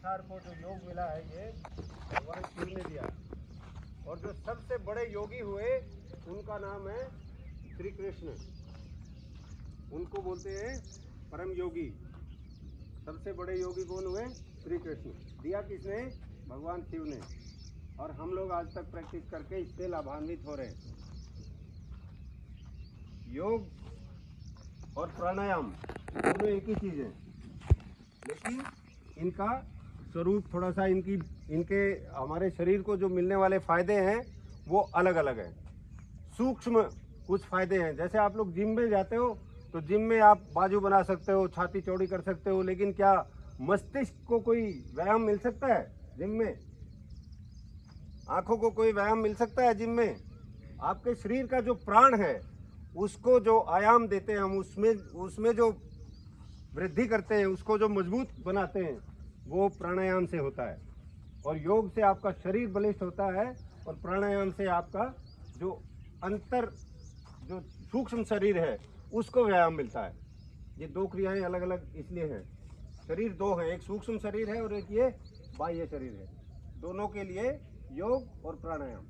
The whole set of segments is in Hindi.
संसार को जो योग मिला है ये भगवान शिव ने दिया। और जो सबसे बड़े योगी हुए उनका नाम है श्री कृष्ण। उनको बोलते हैं परम योगी। सबसे बड़े योगी कौन हुए? श्री कृष्ण। दिया किसने? भगवान शिव ने। और हम लोग आज तक प्रैक्टिस करके इससे लाभान्वित हो रहे हैं। योग और प्राणायाम दोनों एक ही चीज़ है, लेकिन इनका स्वरूप थोड़ा सा इनके हमारे शरीर को जो मिलने वाले फायदे हैं वो अलग अलग हैं। सूक्ष्म कुछ फायदे हैं, जैसे आप लोग जिम में जाते हो तो जिम में आप बाजू बना सकते हो, छाती चौड़ी कर सकते हो, लेकिन क्या मस्तिष्क को कोई व्यायाम मिल सकता है जिम में? आंखों को कोई व्यायाम मिल सकता है जिम में? आपके शरीर का जो प्राण है उसको जो आयाम देते हैं हम, उसमें जो वृद्धि करते हैं, उसको जो मजबूत बनाते हैं, वो प्राणायाम से होता है। और योग से आपका शरीर बलिष्ठ होता है और प्राणायाम से आपका जो जो सूक्ष्म शरीर है उसको व्यायाम मिलता है। ये दो क्रियाएं अलग अलग इसलिए हैं। शरीर दो हैं, एक सूक्ष्म शरीर है और एक ये बाह्य शरीर है। दोनों के लिए योग और प्राणायाम।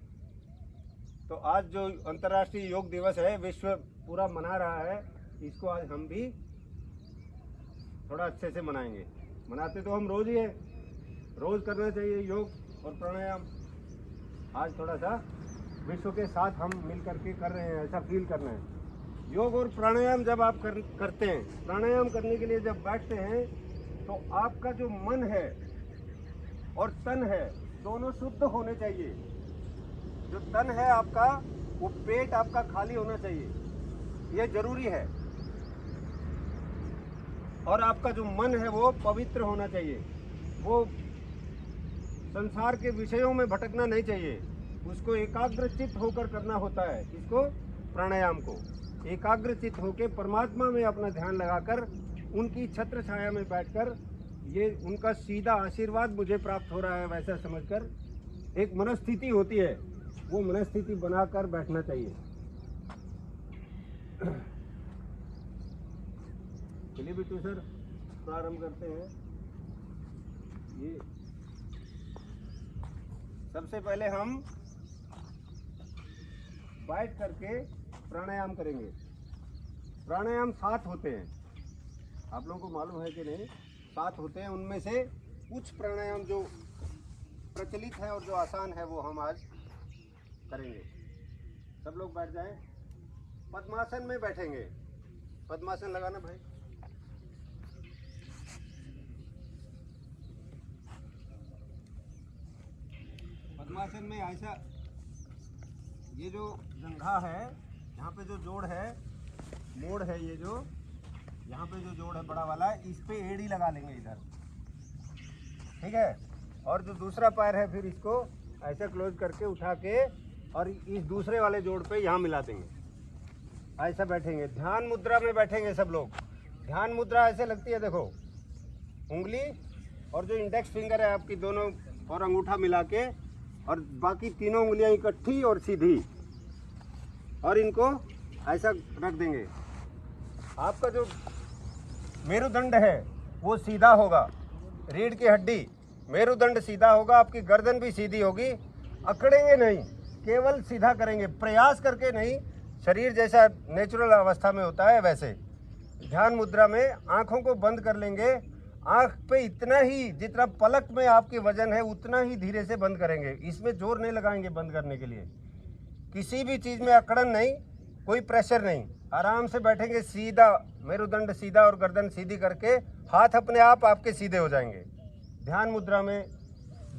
तो आज जो अंतर्राष्ट्रीय योग दिवस है, विश्व पूरा मना रहा है, इसको आज हम भी थोड़ा अच्छे से मनाएंगे। मनाते तो हम रोज ही है, रोज करना चाहिए योग और प्राणायाम। आज थोड़ा सा विश्व के साथ हम मिल करके कर रहे हैं, ऐसा फील करना है। योग और प्राणायाम जब आप करते हैं, प्राणायाम करने के लिए जब बैठते हैं तो आपका जो मन है और तन है दोनों शुद्ध होने चाहिए। जो तन है आपका, वो पेट आपका खाली होना चाहिए, ये जरूरी है। और आपका जो मन है वो पवित्र होना चाहिए, वो संसार के विषयों में भटकना नहीं चाहिए। उसको एकाग्रचित्त होकर करना होता है। इसको प्राणायाम को एकाग्रचित्त होकर परमात्मा में अपना ध्यान लगाकर उनकी छत्र छाया में बैठकर, ये उनका सीधा आशीर्वाद मुझे प्राप्त हो रहा है वैसा समझकर एक मनस्थिति होती है, वो मनस्थिति बनाकर बैठना चाहिए। चलिए बिट्टू सर, प्रारंभ करते हैं। ये सबसे पहले हम बैठ करके प्राणायाम करेंगे। प्राणायाम 7 होते हैं, आप लोगों को मालूम है कि नहीं? 7 होते हैं। उनमें से कुछ प्राणायाम जो प्रचलित है और जो आसान है वो हम आज करेंगे। सब लोग बैठ जाएं। पद्मासन में बैठेंगे। पद्मासन लगाना भाई। पद्मासन में ऐसा, ये जो जंघा है, यहाँ पे जो जोड़ है, मोड़ है, ये जो यहाँ पे जो जोड़ है बड़ा वाला, इस पे एड़ी लगा लेंगे इधर, ठीक है। और जो दूसरा पैर है फिर इसको ऐसा क्लोज करके उठा के और इस दूसरे वाले जोड़ पे यहाँ मिला देंगे। ऐसा बैठेंगे, ध्यान मुद्रा में बैठेंगे सब लोग। ध्यान मुद्रा ऐसे लगती है, देखो, उंगली और जो इंडेक्स फिंगर है आपकी दोनों और अंगूठा मिला के, और बाकी तीनों उंगलियां इकट्ठी और सीधी, और इनको ऐसा रख देंगे। आपका जो मेरुदंड है वो सीधा होगा, रीढ़ की हड्डी, मेरुदंड सीधा होगा, आपकी गर्दन भी सीधी होगी। अकड़ेंगे नहीं, केवल सीधा करेंगे, प्रयास करके नहीं। शरीर जैसा नेचुरल अवस्था में होता है वैसे। ध्यान मुद्रा में आँखों को बंद कर लेंगे। आँख पे इतना ही, जितना पलक में आपके वजन है उतना ही धीरे से बंद करेंगे। इसमें जोर नहीं लगाएंगे बंद करने के लिए। किसी भी चीज़ में अकड़न नहीं, कोई प्रेशर नहीं, आराम से बैठेंगे सीधा, मेरुदंड सीधा और गर्दन सीधी करके हाथ अपने आप आपके सीधे हो जाएंगे। ध्यान मुद्रा में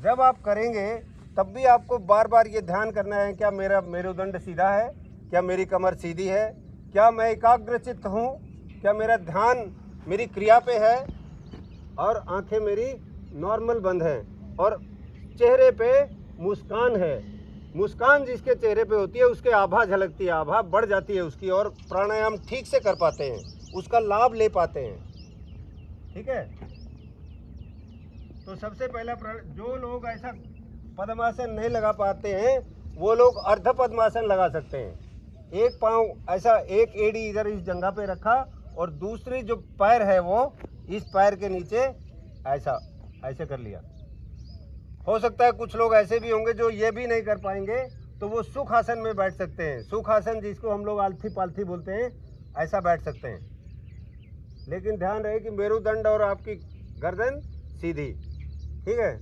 जब आप करेंगे तब भी आपको बार बार ये ध्यान करना है, क्या मेरा मेरुदंड सीधा है, क्या मेरी कमर सीधी है, क्या मैं एकाग्रचित्त हूँ, क्या मेरा ध्यान मेरी क्रिया पे है, और आंखें मेरी नॉर्मल बंद हैं, और चेहरे पे मुस्कान है। मुस्कान जिसके चेहरे पे होती है उसके आभा झलकती है, आभा बढ़ जाती है उसकी, और प्राणायाम ठीक से कर पाते हैं, उसका लाभ ले पाते हैं, ठीक है। तो सबसे पहला जो लोग ऐसा पद्मासन नहीं लगा पाते हैं वो लोग अर्ध पद्मासन लगा सकते हैं। एक पाँव ऐसा, एक एड़ी इधर इस जगह पे रखा और दूसरी जो पैर है वो इस पैर के नीचे ऐसा ऐसे कर लिया। हो सकता है कुछ लोग ऐसे भी होंगे जो ये भी नहीं कर पाएंगे, तो वो सुख आसन में बैठ सकते हैं। सुख आसन जिसको हम लोग आलथी पालथी बोलते हैं, ऐसा बैठ सकते हैं। लेकिन ध्यान रहे कि मेरुदंड और आपकी गर्दन सीधी, ठीक है।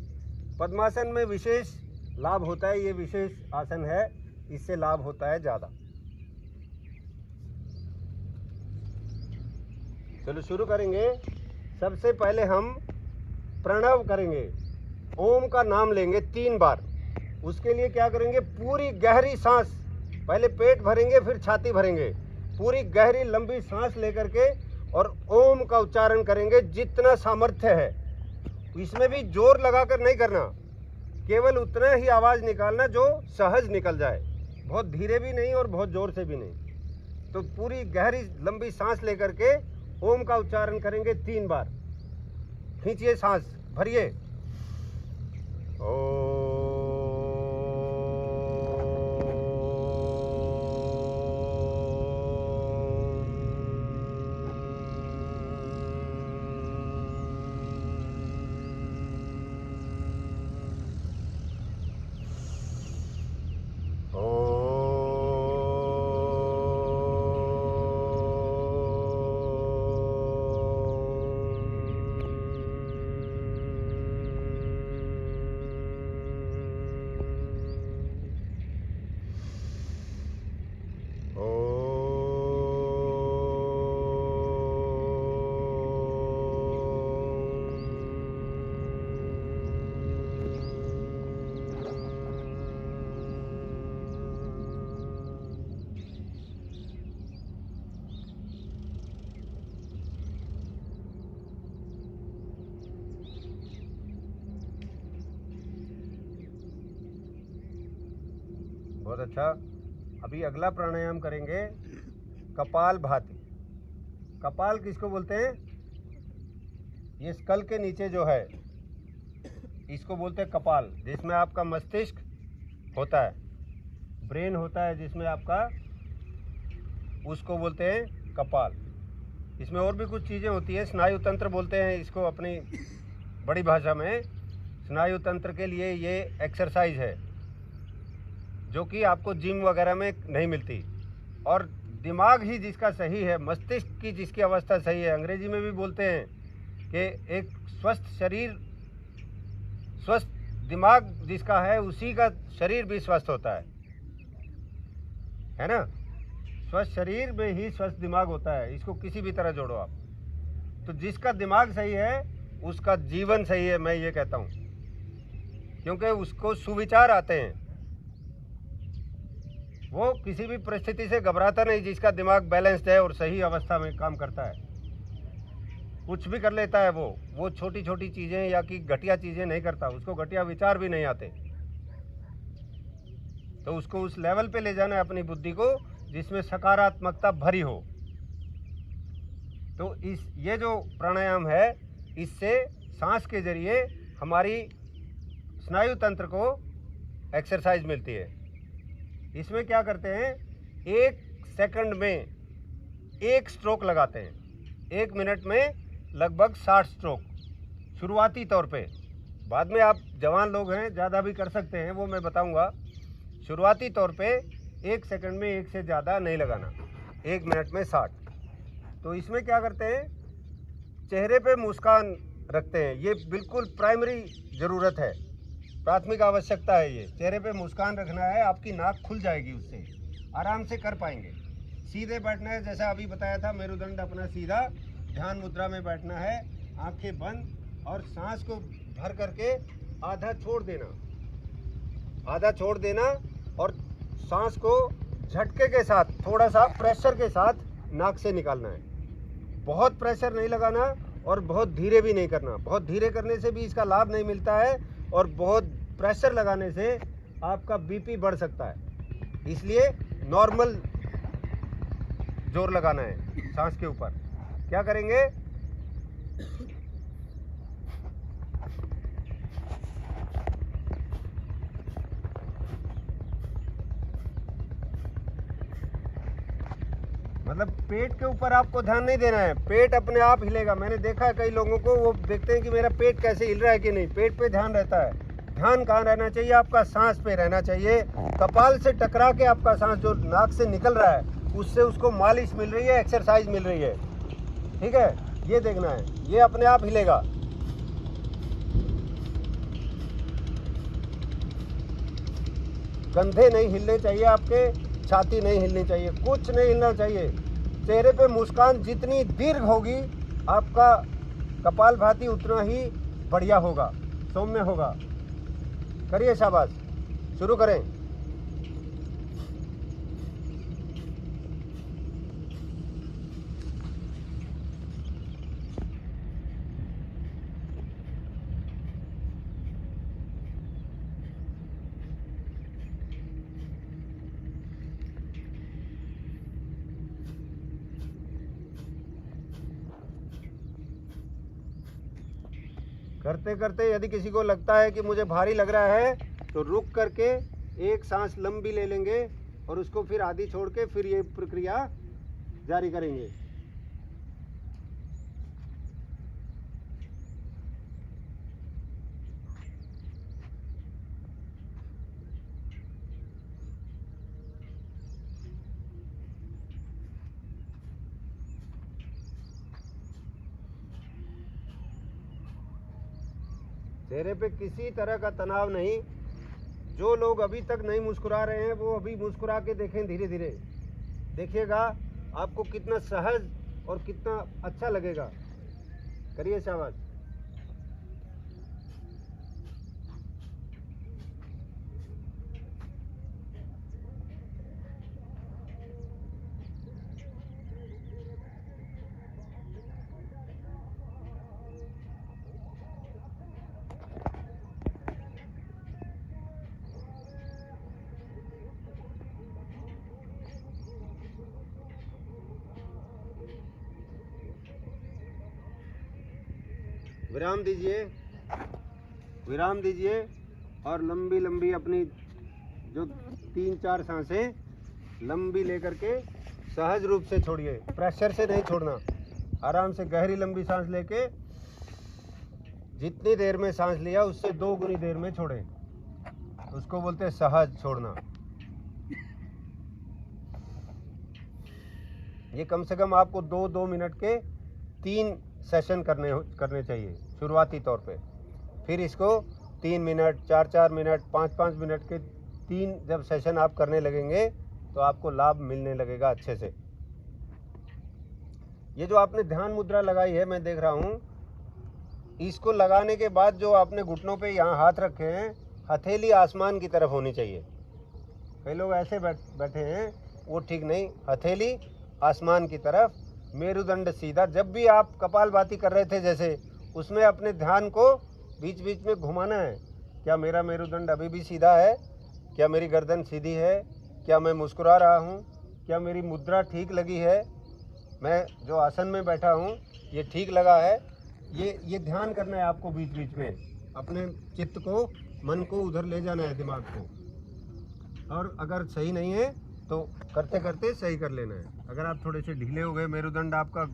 पद्मासन में विशेष लाभ होता है, ये विशेष आसन है, इससे लाभ होता है ज़्यादा। चलो शुरू करेंगे। सबसे पहले हम प्रणव करेंगे, ओम का नाम लेंगे 3 बार। उसके लिए क्या करेंगे, पूरी गहरी सांस, पहले पेट भरेंगे फिर छाती भरेंगे, पूरी गहरी लंबी सांस लेकर के और ओम का उच्चारण करेंगे जितना सामर्थ्य है। इसमें भी जोर लगाकर नहीं करना, केवल उतना ही आवाज़ निकालना जो सहज निकल जाए, बहुत धीरे भी नहीं और बहुत जोर से भी नहीं। तो पूरी गहरी लंबी सांस लेकर के ओम का उच्चारण करेंगे 3 बार। खींचिए सांस, भरिए। बहुत अच्छा। अभी अगला प्राणायाम करेंगे कपाल भाती। कपाल किसको बोलते हैं, ये स्कल के नीचे जो है इसको बोलते हैं कपाल, जिसमें आपका मस्तिष्क होता है, ब्रेन होता है जिसमें आपका, उसको बोलते हैं कपाल। इसमें और भी कुछ चीज़ें होती है, स्नायु तंत्र बोलते हैं इसको अपनी बड़ी भाषा में। स्नायु तंत्र के लिए ये एक्सरसाइज है जो कि आपको जिम वगैरह में नहीं मिलती। और दिमाग ही जिसका सही है, मस्तिष्क की जिसकी अवस्था सही है, अंग्रेजी में भी बोलते हैं कि एक स्वस्थ शरीर, स्वस्थ दिमाग जिसका है उसी का शरीर भी स्वस्थ होता है ना। स्वस्थ शरीर में ही स्वस्थ दिमाग होता है, इसको किसी भी तरह जोड़ो आप। तो जिसका दिमाग सही है उसका जीवन सही है, मैं ये कहता हूँ, क्योंकि उसको सुविचार आते हैं, वो किसी भी परिस्थिति से घबराता नहीं। जिसका दिमाग बैलेंस्ड है और सही अवस्था में काम करता है, कुछ भी कर लेता है। वो छोटी छोटी चीज़ें या कि घटिया चीज़ें नहीं करता, उसको घटिया विचार भी नहीं आते। तो उसको उस लेवल पे ले जाना है अपनी बुद्धि को जिसमें सकारात्मकता भरी हो। तो ये जो प्राणायाम है, इससे सांस के जरिए हमारी स्नायु तंत्र को एक्सरसाइज मिलती है। इसमें क्या करते हैं, 1 सेकंड में 1 स्ट्रोक लगाते हैं। 1 मिनट में लगभग 60 स्ट्रोक शुरुआती तौर पे। बाद में आप जवान लोग हैं, ज़्यादा भी कर सकते हैं, वो मैं बताऊंगा। शुरुआती तौर पे 1 सेकंड में 1 से ज़्यादा नहीं लगाना, 1 मिनट में 60। तो इसमें क्या करते हैं, चेहरे पे मुस्कान रखते हैं। ये बिल्कुल प्राइमरी ज़रूरत है, प्राथमिक आवश्यकता है। ये चेहरे पे मुस्कान रखना है, आपकी नाक खुल जाएगी, उससे आराम से कर पाएंगे। सीधे बैठना है, जैसा अभी बताया था, मेरुदंड अपना सीधा, ध्यान मुद्रा में बैठना है, आंखें बंद, और सांस को भर करके आधा छोड़ देना, आधा छोड़ देना, और सांस को झटके के साथ, थोड़ा सा प्रेशर के साथ नाक से निकालना है। बहुत प्रेशर नहीं लगाना और बहुत धीरे भी नहीं करना। बहुत धीरे करने से भी इसका लाभ नहीं मिलता है, और बहुत प्रेशर लगाने से आपका बीपी बढ़ सकता है। इसलिए नॉर्मल जोर लगाना है सांस के ऊपर। क्या करेंगे, मतलब पेट के ऊपर आपको ध्यान नहीं देना है, पेट अपने आप हिलेगा। मैंने देखा है कई लोगों को, वो देखते हैं कि मेरा पेट कैसे हिल रहा है कि नहीं, पेट पे ध्यान रहता है। ध्यान कहाँ रहना चाहिए? आपका सांस पे रहना चाहिए। कपाल से टकरा के आपका सांस जो नाक से निकल रहा है, उससे उसको मालिश मिल रही है, एक्सरसाइज मिल रही है। ठीक है, ये देखना है, ये अपने आप हिलेगा। कंधे नहीं हिलने चाहिए आपके, छाती नहीं हिलनी चाहिए, कुछ नहीं हिलना चाहिए। चेहरे पे मुस्कान जितनी दीर्घ होगी, आपका कपालभाति उतना ही बढ़िया होगा, सौम्य होगा। करिए, शाबाश, शुरू करें। करते करते यदि किसी को लगता है कि मुझे भारी लग रहा है, तो रुक करके एक सांस लंबी ले लेंगे और उसको फिर आधी छोड़ के फिर ये प्रक्रिया जारी करेंगे। चेहरे पे किसी तरह का तनाव नहीं। जो लोग अभी तक नहीं मुस्कुरा रहे हैं, वो अभी मुस्कुरा के देखें, धीरे धीरे देखिएगा आपको कितना सहज और कितना अच्छा लगेगा। करिए, शाबाश। विराम दीजिए, विराम दीजिए और लंबी लंबी अपनी जो 3-4 सांसें लंबी लेकर के सहज रूप से छोड़िए, प्रेशर से नहीं छोड़ना। आराम से गहरी लंबी सांस लेके जितनी देर में सांस लिया उससे 2 गुनी देर में छोड़े, उसको बोलते हैं सहज छोड़ना। ये कम से कम आपको 2-2 मिनट के 3 सेशन करने चाहिए शुरुआती तौर पे। फिर इसको 3 मिनट, 4-4 मिनट, 5-5 मिनट के 3 जब सेशन आप करने लगेंगे तो आपको लाभ मिलने लगेगा अच्छे से। ये जो आपने ध्यान मुद्रा लगाई है, मैं देख रहा हूँ, इसको लगाने के बाद जो आपने घुटनों पे यहाँ हाथ रखे हैं, हथेली आसमान की तरफ होनी चाहिए। कई लोग ऐसे बैठे हैं, वो ठीक नहीं। हथेली आसमान की तरफ, मेरुदंड सीधा। जब भी आप कपालभाति कर रहे थे जैसे, उसमें अपने ध्यान को बीच बीच में घुमाना है। क्या मेरा मेरुदंड अभी भी सीधा है? क्या मेरी गर्दन सीधी है? क्या मैं मुस्कुरा रहा हूँ? क्या मेरी मुद्रा ठीक लगी है? मैं जो आसन में बैठा हूँ ये ठीक लगा है? ये ध्यान करना है आपको बीच बीच में। अपने चित्त को, मन को उधर ले जाना है, दिमाग को। और अगर सही नहीं है तो करते करते सही कर लेना है। अगर आप थोड़े से ढीले हो गए, मेरुदंड आपका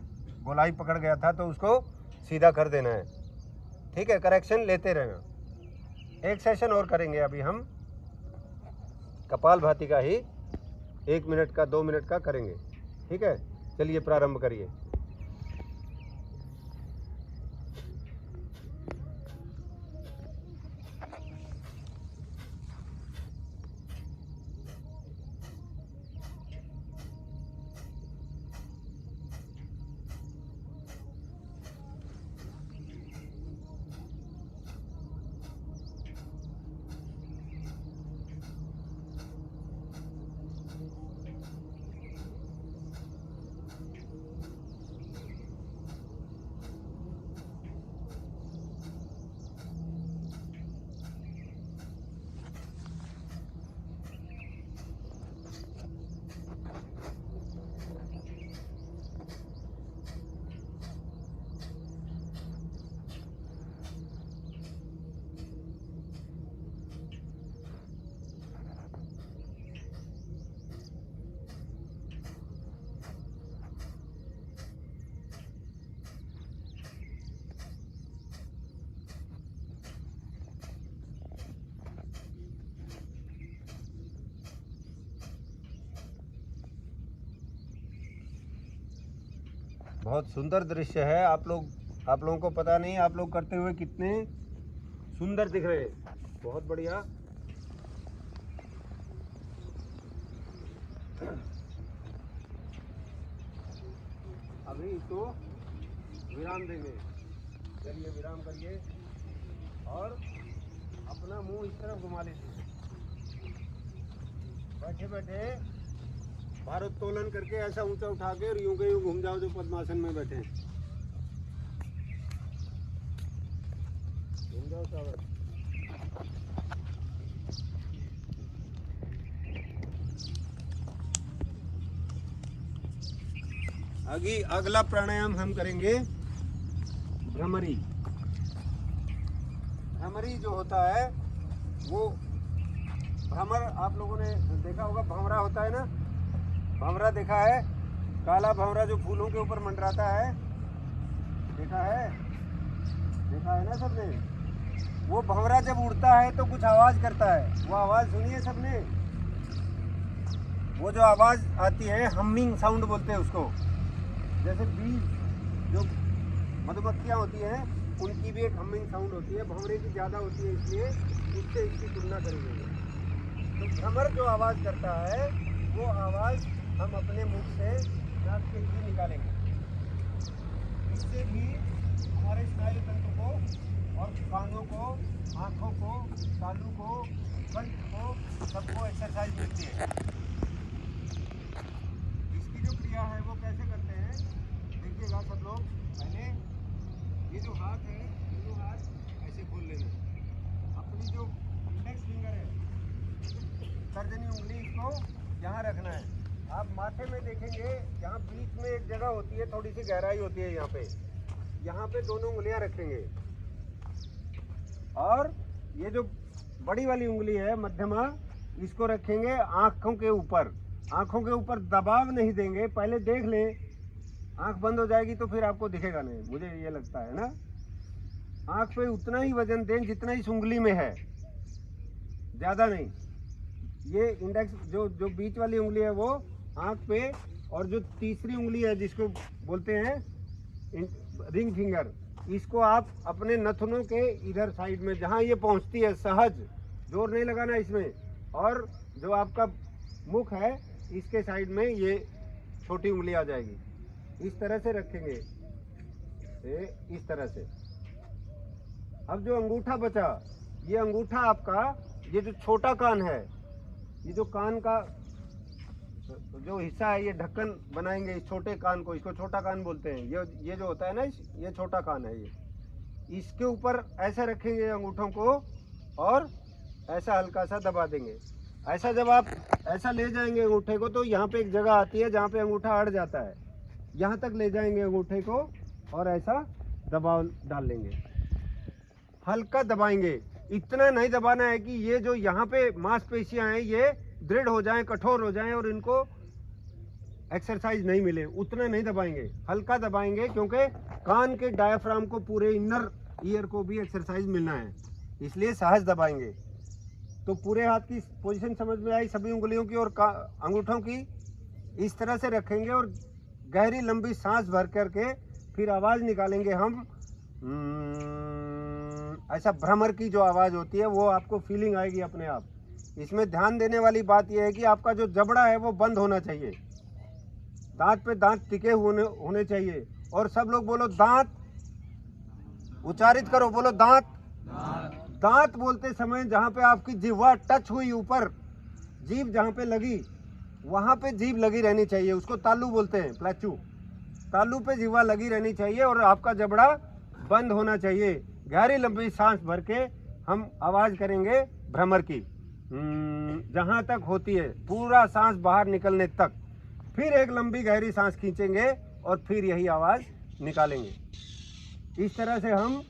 गोलाई पकड़ गया था, तो उसको सीधा कर देना है। ठीक है, करेक्शन लेते रहना। एक सेशन और करेंगे अभी हम, कपालभाति का ही 1 मिनट का, 2 मिनट का करेंगे। ठीक है, चलिए प्रारंभ करिए। बहुत सुंदर दृश्य है। आप लोगों को पता नहीं, आप लोग करते हुए कितने सुंदर दिख रहे हैं। बहुत बढ़िया। अभी इसको विराम देंगे। चलिए विराम करिए और अपना मुंह इस तरफ घुमा लीजिए। बैठे बैठे भारोत्तोलन करके ऐसा ऊंचा उठा के और यूं के यूं घूम जाओ जो पद्मासन में बैठे हैं। घूम जाओ सावर। आगे अगला प्राणायाम हम करेंगे भ्रमरी। भ्रमरी जो होता है वो भ्रमर, आप लोगों ने देखा होगा, भंवरा होता है ना, भंवरा देखा है? काला भंवरा जो फूलों के ऊपर मंडराता है, देखा है ना सबने? वो भंवरा जब उड़ता है तो कुछ आवाज करता है। वो आवाज सुनिए सबने। वो जो आवाज आती है हमिंग साउंड बोलते हैं उसको। जैसे बीज जो मधुमक्खियाँ होती हैं उनकी भी एक हमिंग साउंड होती है, भंवरे की ज़्यादा होती है, इसलिए उससे इसकी तुलना करेंगे। तो भ्रमर जो आवाज़ करता है वो आवाज़ हम अपने मुख से नाक से ही निकालेंगे। इससे भी हमारे स्नायु तंत्र को और कानों को, आँखों को, तालू को, कंठ को, सबको एक्सरसाइज मिलती है। इसकी जो क्रिया है वो कैसे करते हैं देखिएगा सब लोग। पहले ये जो हाथ है, दोनों हाथ ऐसे खोल लेना। अपनी जो इंडेक्स फिंगर है, तर्जनी उंगली, इसको यहाँ रखना है। आप माथे में देखेंगे यहाँ बीच में एक जगह होती है, थोड़ी सी गहराई होती है यहाँ पे दोनों उंगलियाँ रखेंगे। और ये जो बड़ी वाली उंगली है मध्यमा, इसको रखेंगे आँखों के ऊपर। आँखों के ऊपर दबाव नहीं देंगे, पहले देख ले। आँख बंद हो जाएगी तो फिर आपको दिखेगा नहीं, मुझे ये लगता है ना। आँख पे उतना ही वजन दें जितना इस उंगली में है, ज़्यादा नहीं। ये इंडेक्स जो बीच वाली उंगली है वो आँख पे, और जो तीसरी उंगली है जिसको बोलते हैं रिंग फिंगर, इसको आप अपने नथुनों के इधर साइड में जहाँ ये पहुँचती है, सहज, जोर नहीं लगाना इसमें। और जो आपका मुख है इसके साइड में ये छोटी उंगली आ जाएगी। इस तरह से रखेंगे, इस तरह से। अब जो अंगूठा बचा, ये अंगूठा आपका, ये जो छोटा कान है, ये जो कान का जो हिस्सा है, ये ढक्कन बनाएंगे इस छोटे कान को, इसको छोटा कान बोलते हैं। ये जो होता है ना, ये छोटा कान है। ये इसके ऊपर ऐसा रखेंगे अंगूठों को और ऐसा हल्का सा दबा देंगे। ऐसा जब आप ऐसा ले जाएंगे अंगूठे को तो यहाँ पे एक जगह आती है जहाँ पे अंगूठा अड़ जाता है, यहाँ तक ले जाएंगे अंगूठे को और ऐसा दबाव डाल लेंगे। हल्का दबाएंगे, इतना नहीं दबाना है कि ये जो यहाँ पे मांसपेशियां हैं ये दृढ़ हो जाएं, कठोर हो जाएं और इनको एक्सरसाइज नहीं मिले, उतना नहीं दबाएंगे। हल्का दबाएंगे क्योंकि कान के डायफ्राम को, पूरे इनर ईयर को भी एक्सरसाइज मिलना है, इसलिए सहज दबाएंगे। तो पूरे हाथ की पोजीशन समझ में आई, सभी उंगलियों की और अंगूठों की। इस तरह से रखेंगे और गहरी लंबी सांस भर करके फिर आवाज़ निकालेंगे हम। ऐसा भ्रमर की जो आवाज़ होती है वो आपको फीलिंग आएगी अपने आप। इसमें ध्यान देने वाली बात यह है कि आपका जो जबड़ा है वो बंद होना चाहिए, दांत पे दांत टिके होने चाहिए। और सब लोग बोलो दांत, उच्चारित करो, बोलो दांत। दांत बोलते समय जहाँ पे आपकी जिह्वा टच हुई, ऊपर जीभ जहाँ पे लगी, वहाँ पे जीभ लगी रहनी चाहिए। उसको तालू बोलते हैं, प्लेचू। तालू पे जिह्वा लगी रहनी चाहिए और आपका जबड़ा बंद होना चाहिए। गहरी लंबी सांस भर के हम आवाज़ करेंगे भ्रमर की, जहाँ तक होती है, पूरा सांस बाहर निकलने तक। फिर एक लंबी गहरी सांस खींचेंगे और फिर यही आवाज़ निकालेंगे। इस तरह से हम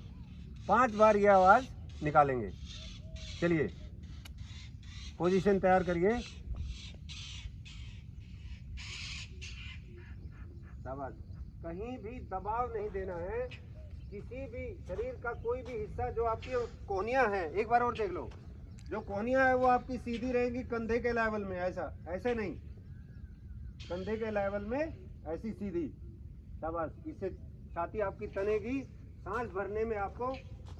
5 बार यह आवाज़ निकालेंगे। चलिए पोजीशन तैयार करिए। शाबाश। कहीं भी दबाव नहीं देना है, किसी भी शरीर का कोई भी हिस्सा, जो आपकी कोहनियाँ हैं, एक बार और देख लो, जो कोहनियाँ है वो आपकी सीधी रहेंगी कंधे के लेवल में, ऐसा, ऐसे नहीं, कंधे के लेवल में ऐसी सीधी। शाबाश। इससे छाती आपकी तनेगी, सांस भरने में आपको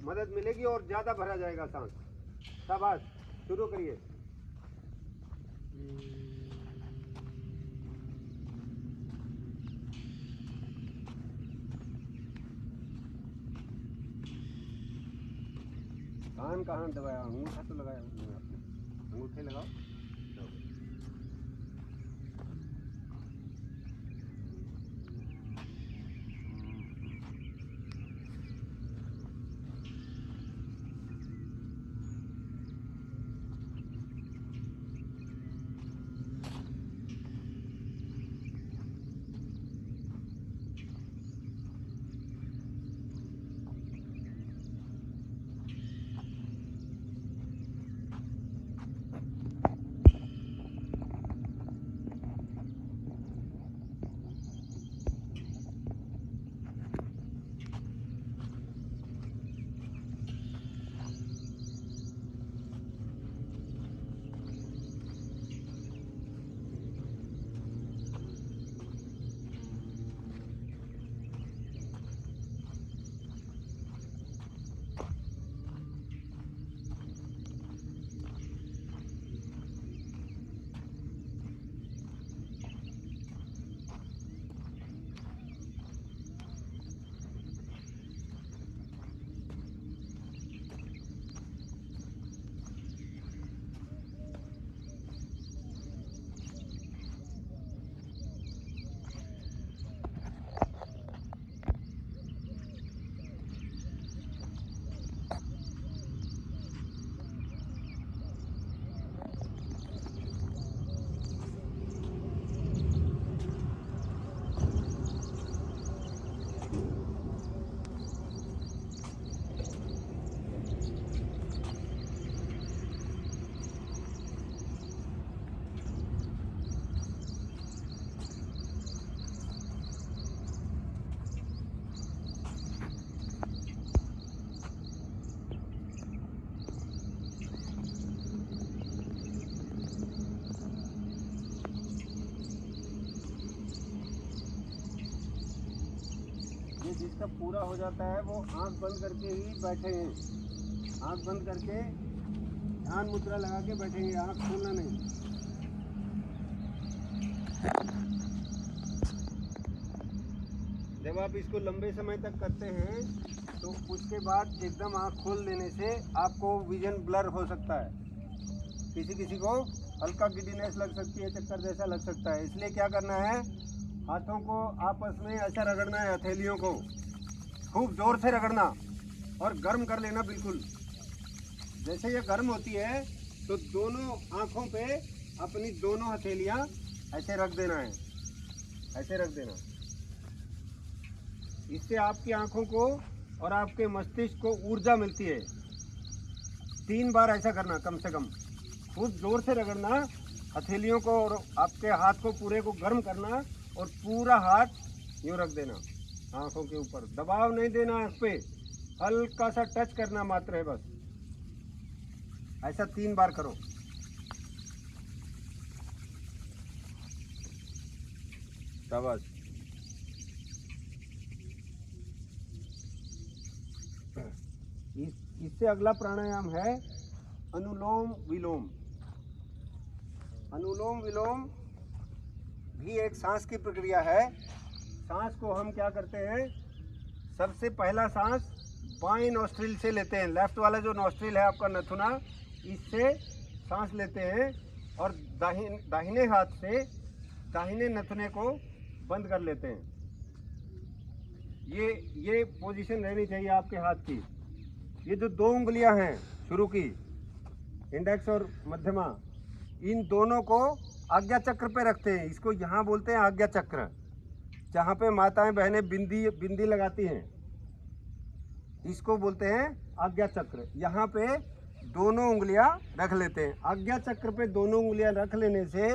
मदद मिलेगी और ज़्यादा भरा जाएगा सांस। शाबाश, शुरू करिए। कान कहाँ दबाया, अंगूठा तो लगाया आपने, अंगूठे लगाओ। ये जिसका पूरा हो जाता है वो आंख बंद करके ही बैठेंगे, आंख बंद करके ध्यान मुद्रा लगा के बैठेंगे, आंख खोलना नहीं। जब आप इसको लंबे समय तक करते हैं तो उसके बाद एकदम आंख खोल देने से आपको विजन ब्लर हो सकता है, किसी किसी को हल्का गिडीनेस लग सकती है, चक्कर जैसा लग सकता है। इसलिए क्या करना है, हाथों को आपस में ऐसा रगड़ना है, हथेलियों को खूब जोर से रगड़ना और गर्म कर लेना बिल्कुल। जैसे ये गर्म होती है तो दोनों आँखों पे अपनी दोनों हथेलियाँ ऐसे रख देना है, ऐसे रख देना। इससे आपकी आँखों को और आपके मस्तिष्क को ऊर्जा मिलती है। 3 बार ऐसा करना कम से कम, खूब जोर से रगड़ना हथेलियों को और आपके हाथ को पूरे को गर्म करना और पूरा हाथ यूँ रख देना आँखों के ऊपर। दबाव नहीं देना आँख पे, हल्का सा टच करना मात्र है बस। ऐसा 3 बार करो। शाबाश। इससे अगला प्राणायाम है अनुलोम विलोम। अनुलोम विलोम भी एक सांस की प्रक्रिया है। सांस को हम क्या करते हैं, सबसे पहला सांस बाएं नॉस्ट्रिल से लेते हैं, लेफ्ट वाला जो नॉस्ट्रिल है आपका नथुना, इससे सांस लेते हैं और दाहिने हाथ से दाहिने नथुने को बंद कर लेते हैं। ये पोजीशन रहनी चाहिए आपके हाथ की। ये जो 2 उंगलियां हैं शुरू की, इंडेक्स और मध्यमा, इन दोनों को आज्ञा चक्र पे रखते हैं। इसको यहाँ बोलते हैं आज्ञा चक्र, जहाँ पे माताएं बहनें बिंदी लगाती हैं, इसको बोलते हैं आज्ञा चक्र। यहाँ पे दोनों उंगलियां रख लेते हैं। आज्ञा चक्र पे दोनों उंगलियां रख लेने से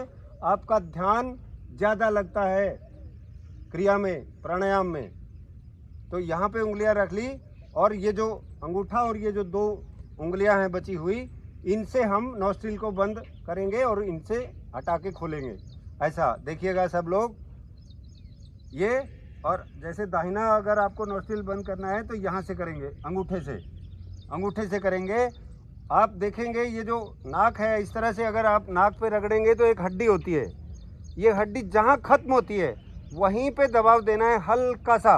आपका ध्यान ज़्यादा लगता है क्रिया में, प्राणायाम में। तो यहाँ पे उंगलियां रख ली और ये जो अंगूठा और ये जो 2 उंगलियां हैं बची हुई, इनसे हम नॉस्ट्रिल को बंद करेंगे और इनसे हटा के खोलेंगे। ऐसा देखिएगा सब लोग। ये और जैसे दाहिना अगर आपको नोस्ट्रिल बंद करना है तो यहाँ से करेंगे, अंगूठे से करेंगे। आप देखेंगे ये जो नाक है, इस तरह से अगर आप नाक पे रगड़ेंगे तो एक हड्डी होती है, ये हड्डी जहाँ ख़त्म होती है वहीं पे दबाव देना है, हल्का सा,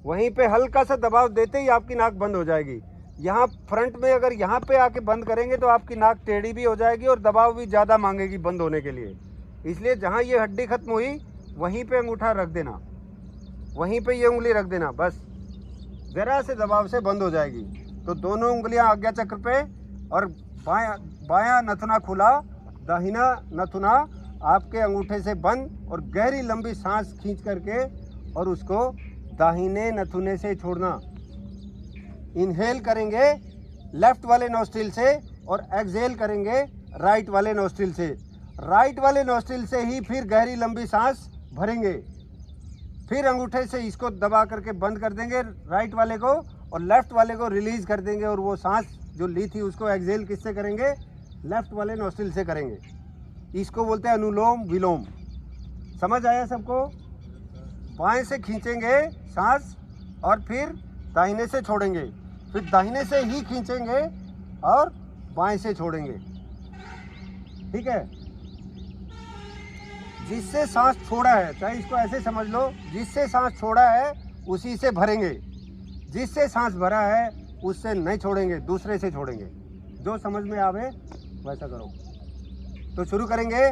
वहीं पे हल्का सा दबाव देते ही आपकी नाक बंद हो जाएगी। यहाँ फ्रंट में अगर यहाँ पे आके बंद करेंगे तो आपकी नाक टेढ़ी भी हो जाएगी और दबाव भी ज़्यादा मांगेगी बंद होने के लिए। इसलिए जहाँ ये हड्डी ख़त्म हुई वहीं पे अंगूठा रख देना, वहीं पे ये उंगली रख देना, बस ज़रा से दबाव से बंद हो जाएगी। तो दोनों उंगलियां आज्ञा चक्र पे और बायां नथुना खुला, दाहिना नथुना आपके अंगूठे से बंद और गहरी लंबी सांस खींच करके और उसको दाहिने नथुने से छोड़ना। इनहेल करेंगे लेफ्ट वाले नोस्ट्रिल से और एक्सहेल करेंगे राइट वाले नोस्ट्रिल से। राइट वाले नोस्ट्रिल से ही फिर गहरी लंबी सांस भरेंगे, फिर अंगूठे से इसको दबा करके बंद कर देंगे राइट वाले को और लेफ्ट वाले को रिलीज कर देंगे और वो सांस जो ली थी उसको एक्सहेल किससे करेंगे, लेफ्ट वाले नोस्ट्रिल से करेंगे। इसको बोलते हैं अनुलोम विलोम। समझ आया सबको? बाएं से खींचेंगे सांस और फिर दाहिने से छोड़ेंगे, फिर दाहिने से ही खींचेंगे और बाएं से छोड़ेंगे। ठीक है? जिससे सांस छोड़ा है, चाहे इसको ऐसे समझ लो, जिससे सांस छोड़ा है उसी से भरेंगे, जिससे सांस भरा है उससे नहीं छोड़ेंगे, दूसरे से छोड़ेंगे। जो समझ में आवे वैसा करो। तो शुरू करेंगे।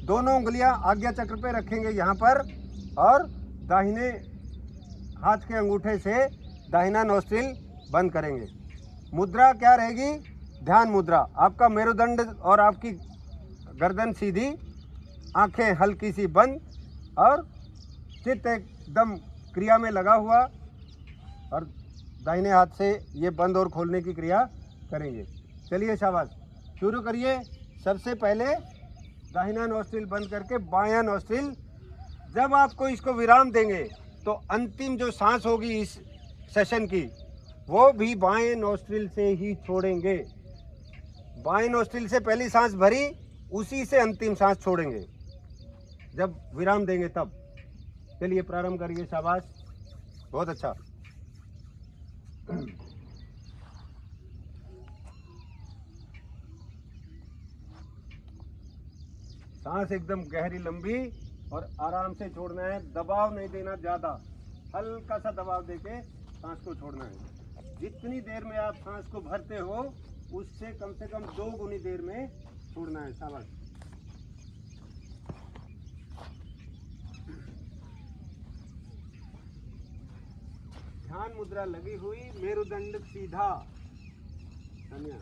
दोनों उंगलियां आज्ञा चक्र पे रखेंगे यहाँ पर और दाहिने हाथ के अंगूठे से दाहिना नोस्ट्रिल बंद करेंगे। मुद्रा क्या रहेगी? ध्यान मुद्रा। आपका मेरुदंड और आपकी गर्दन सीधी, आंखें हल्की सी बंद और चित्त एकदम क्रिया में लगा हुआ और दाहिने हाथ से ये बंद और खोलने की क्रिया करेंगे। चलिए शाबाश, शुरू करिए। सबसे पहले दाहिना नोस्ट्रिल बंद करके बायां नोस्ट्रिल। जब आपको इसको विराम देंगे तो अंतिम जो सांस होगी इस सेशन की वो भी बाएं नोस्ट्रिल से ही छोड़ेंगे। बाएं नोस्ट्रिल से पहली सांस भरी, उसी से अंतिम सांस छोड़ेंगे जब विराम देंगे तब। चलिए प्रारंभ करिए। शाबाश, बहुत अच्छा। सांस एकदम गहरी लंबी और आराम से छोड़ना है, दबाव नहीं देना ज़्यादा, हल्का सा दबाव देके सांस को छोड़ना है। जितनी देर में आप सांस को भरते हो उससे कम से कम 2 गुनी देर में छोड़ना है। शाबाश। ध्यान मुद्रा लगी हुई, मेरुदंड सीधा। सानिया,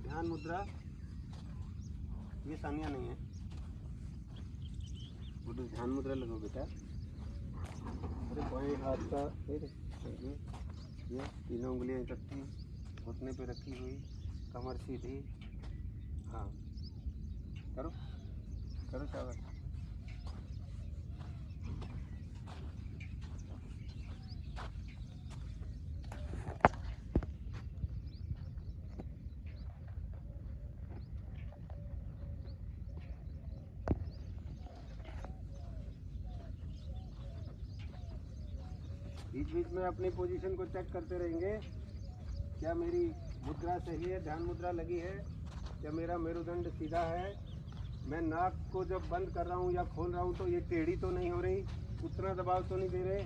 ध्यान मुद्रा, ये सानिया नहीं है, वो तो ध्यान मुद्रा लगो बेटा। अरे बाएं हाथ का ये तीनों उंगलियां इकट्ठी घुटने पे रखी हुई, कमर सीधी। हाँ, करो करो शाबाश। बीच बीच में अपनी पोजीशन को चेक करते रहेंगे, क्या मेरी मुद्रा सही है, ध्यान मुद्रा लगी है, क्या मेरा मेरुदंड सीधा है, मैं नाक को जब बंद कर रहा हूँ या खोल रहा हूँ तो ये टेढ़ी तो नहीं हो रही, उतना दबाव तो नहीं दे रहे।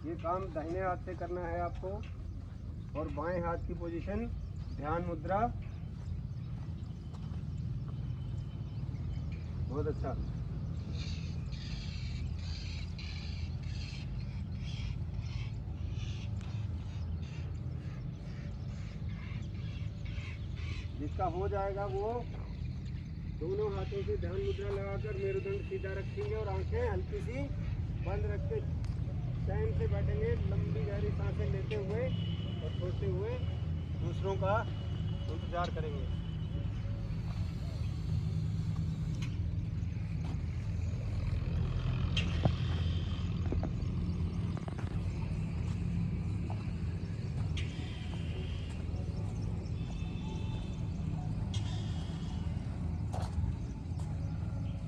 ये काम दाहिने हाथ से करना है आपको। और बाएं हाथ की पोजीशन, ध्यान मुद्रा, बहुत अच्छा। जिसका हो जाएगा वो दोनों हाथों से ध्यान मुद्रा लगाकर मेरुदंड सीधा रखेंगे और आंखें हल्की सी बंद रख के चैन से बैठेंगे, लंबी गहरी सांसें लेते हुए और छोड़ते हुए दूसरों का इंतजार करेंगे।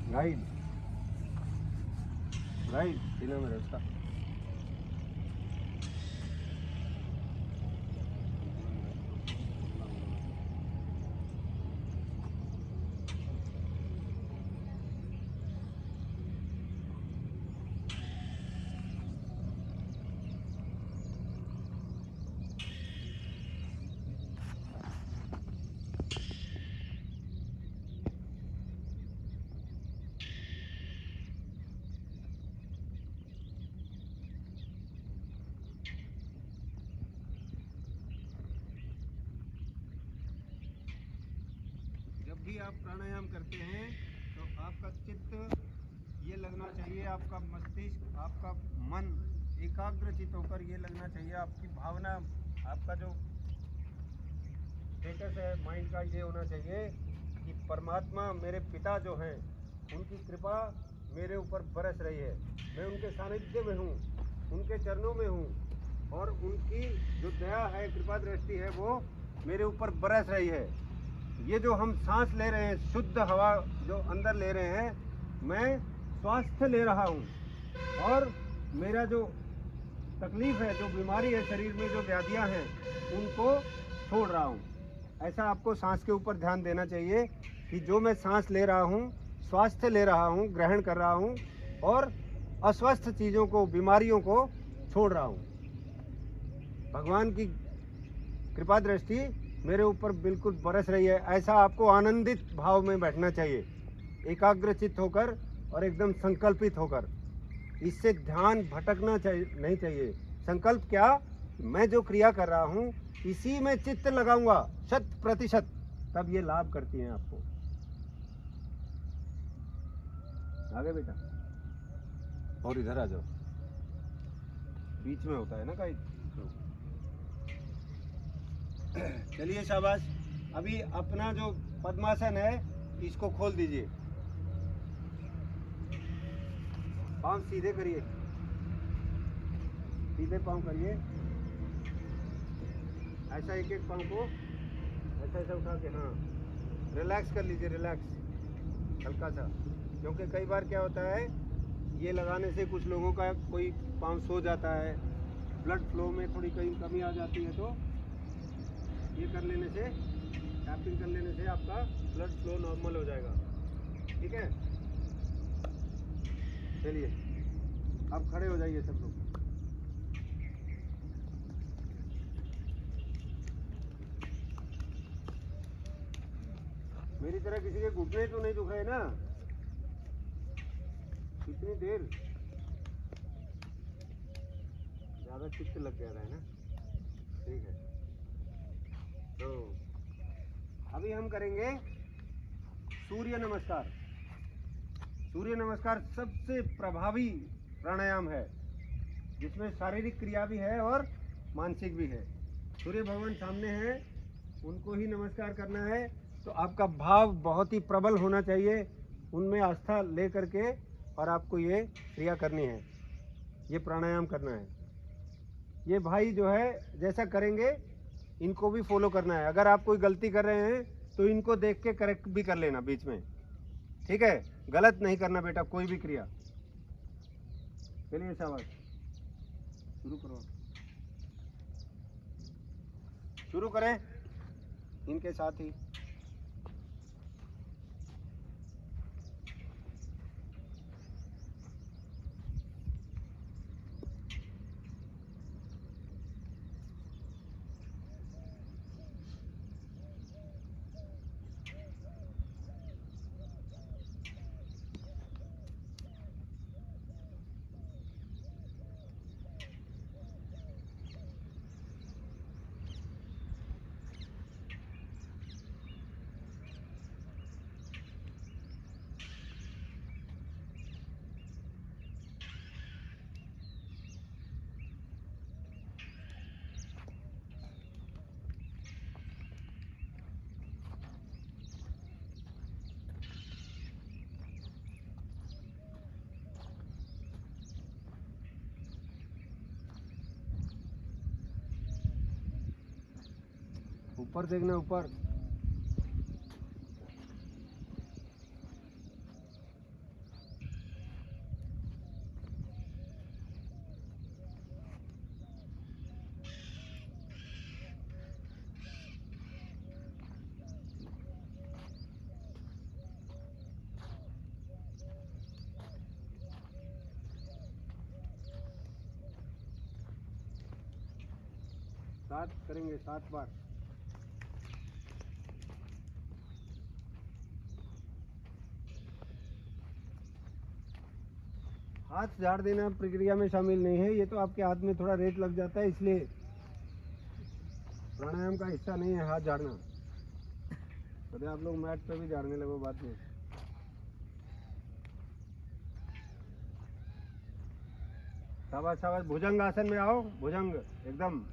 गाइड राइट, तीनों में उसका जब भी आप प्राणायाम करते हैं तो आपका चित्त ये लगना चाहिए, आपका मस्तिष्क, आपका मन एकाग्रचित होकर ये लगना चाहिए, आपकी भावना, आपका जो स्टेटस है माइंड का ये होना चाहिए कि परमात्मा मेरे पिता जो हैं उनकी कृपा मेरे ऊपर बरस रही है, मैं उनके सानिध्य में हूँ, उनके चरणों में हूँ और उनकी जो दया है, कृपा दृष्टि है वो मेरे ऊपर बरस रही है। ये जो हम सांस ले रहे हैं, शुद्ध हवा जो अंदर ले रहे हैं, मैं स्वास्थ्य ले रहा हूँ और मेरा जो तकलीफ है, जो बीमारी है, शरीर में जो व्याधियाँ हैं उनको छोड़ रहा हूँ। ऐसा आपको सांस के ऊपर ध्यान देना चाहिए कि जो मैं सांस ले रहा हूँ, स्वास्थ्य ले रहा हूँ, ग्रहण कर रहा हूँ और अस्वस्थ चीज़ों को, बीमारियों को छोड़ रहा हूँ। भगवान की कृपा दृष्टि मेरे ऊपर बिल्कुल बरस रही है, ऐसा आपको आनंदित भाव में बैठना चाहिए, एकाग्रचित होकर और एकदम संकल्पित होकर। इससे ध्यान भटकना नहीं चाहिए। संकल्प क्या, मैं जो क्रिया कर रहा हूँ इसी में चित्त लगाऊंगा 100%, तब ये लाभ करती हैं आपको। आगे बेटा, और इधर आ जाओ, बीच में होता है ना कहीं। चलिए शाबाश। अभी अपना जो पद्मासन है इसको खोल दीजिए, पाँव सीधे करिए, सीधे पाँव करिए, ऐसा एक एक पाँव को ऐसा ऐसा उठा के, हाँ रिलैक्स कर लीजिए, रिलैक्स हल्का सा, क्योंकि कई बार क्या होता है ये लगाने से कुछ लोगों का कोई पाँव सो जाता है, ब्लड फ्लो में थोड़ी कहीं कमी आ जाती है, तो ये कर लेने से, टैपिंग कर लेने से आपका ब्लड फ्लो नॉर्मल हो जाएगा। ठीक है, चलिए अब खड़े हो जाइए सब लोग। मेरी तरह किसी के घुटने तो नहीं दुख रहे ना? कितनी देर ज़्यादा चित्त लग गया है ना? ठीक है, तो अभी हम करेंगे सूर्य नमस्कार। सूर्य नमस्कार सबसे प्रभावी प्राणायाम है, जिसमें शारीरिक क्रिया भी है और मानसिक भी है। सूर्य भगवान सामने हैं, उनको ही नमस्कार करना है, तो आपका भाव बहुत ही प्रबल होना चाहिए, उनमें आस्था ले करके और आपको ये क्रिया करनी है, ये प्राणायाम करना है। ये भाई जो है जैसा करेंगे इनको भी फॉलो करना है। अगर आप कोई गलती कर रहे हैं तो इनको देख के करेक्ट भी कर लेना बीच में, ठीक है? गलत नहीं करना बेटा कोई भी क्रिया। चलिए शाबाश, शुरू करो, शुरू करें इनके साथ ही। ऊपर देखना, ऊपर। 7 करेंगे, 7 बार। हाथ झाड़ देना प्रक्रिया में शामिल नहीं है, ये तो आपके हाथ में थोड़ा रेत लग जाता है, इसलिए प्राणायाम का हिस्सा नहीं है हाथ झाड़ना। अरे आप लोग मैट पे भी झाड़ने लगो बाद में। शाबाश शाबाश, भुजंग आसन में आओ, भुजंग एकदम।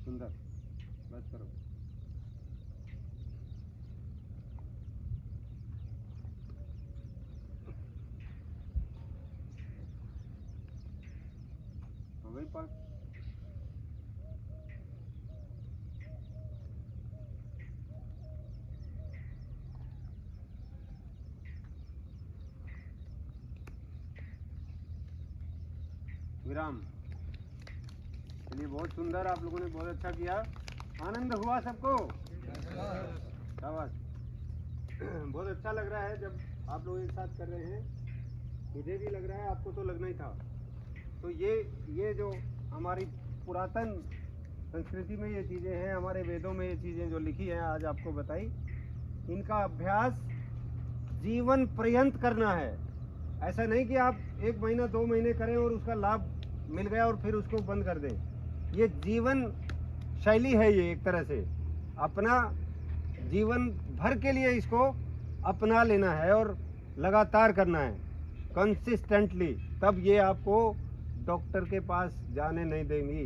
सुंदर, बस करो। हो गई 5। विराम। चलिए, बहुत सुंदर, आप लोगों ने बहुत अच्छा किया। आनंद हुआ सबको? शाबाश। बहुत अच्छा लग रहा है जब आप लोग एक साथ कर रहे हैं, मुझे भी लग रहा है, आपको तो लगना ही था। तो ये जो हमारी पुरातन संस्कृति में ये चीज़ें हैं, हमारे वेदों में ये चीज़ें जो लिखी हैं आज आपको बताई, इनका अभ्यास जीवन पर्यंत करना है। ऐसा नहीं कि आप 1 महीना 2 महीने करें और उसका लाभ मिल गया और फिर उसको बंद कर दें। ये जीवन शैली है, ये एक तरह से अपना जीवन भर के लिए इसको अपना लेना है और लगातार करना है कंसिस्टेंटली, तब ये आपको डॉक्टर के पास जाने नहीं देंगी।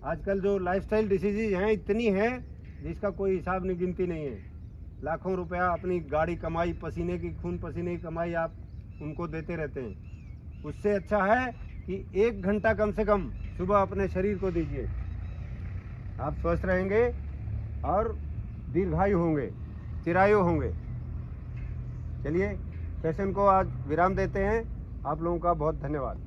आजकल जो लाइफस्टाइल डिसीजेज हैं इतनी हैं जिसका कोई हिसाब नहीं, गिनती नहीं है। लाखों रुपया अपनी गाड़ी कमाई, पसीने की खून पसीने की कमाई आप उनको देते रहते हैं। उससे अच्छा है कि 1 घंटा कम से कम सुबह अपने शरीर को दीजिए, आप स्वस्थ रहेंगे और दीर्घायु होंगे, चिरायु होंगे। चलिए, सेशन को आज विराम देते हैं। आप लोगों का बहुत धन्यवाद।